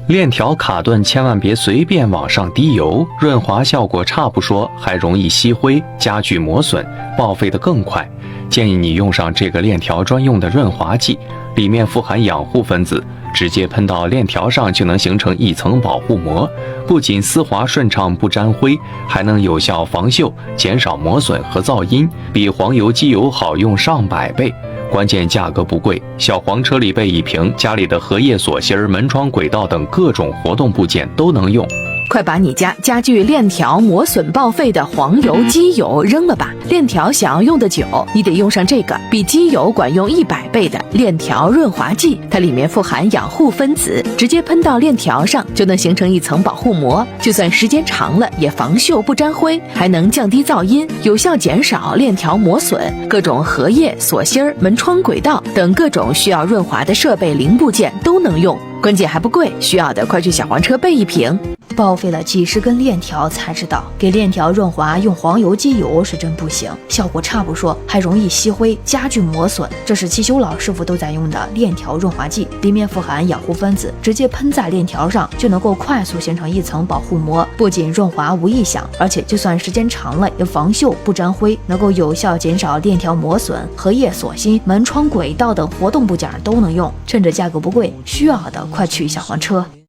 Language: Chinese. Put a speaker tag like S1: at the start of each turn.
S1: 链条卡顿千万别随便往上滴油，润滑效果差不说，还容易吸灰，加剧磨损，报废得更快。建议你用上这个链条专用的润滑剂，里面富含养护分子，直接喷到链条上就能形成一层保护膜，不仅丝滑顺畅不沾灰，还能有效防锈，减少磨损和噪音，比黄油机油好用上百倍。关键价格不贵，小黄车里备一瓶，家里的荷叶锁芯、门窗轨道等各种活动部件都能用。
S2: 快把你家家具链条磨损报废的黄油机油扔了吧！链条想要用的久，你得用上这个比机油管用100倍的链条润滑剂。它里面富含养护分子，直接喷到链条上就能形成一层保护膜，就算时间长了也防锈不沾灰，还能降低噪音，有效减少链条磨损。各种荷叶、锁芯、门窗轨道等各种需要润滑的设备零部件都能用。关键还不贵，需要的快去小黄车备一瓶。
S3: 报废了几十根链条才知道，给链条润滑用黄油机油是真不行，效果差不说，还容易吸灰，加剧磨损。这是汽修老师傅都在用的链条润滑剂，里面富含养护分子，直接喷在链条上就能够快速形成一层保护膜，不仅润滑无异响，而且就算时间长了也防锈不沾灰，能够有效减少链条磨损，荷叶锁芯、门窗轨道等活动部件都能用。趁着价格不贵，需要的快去小黄车。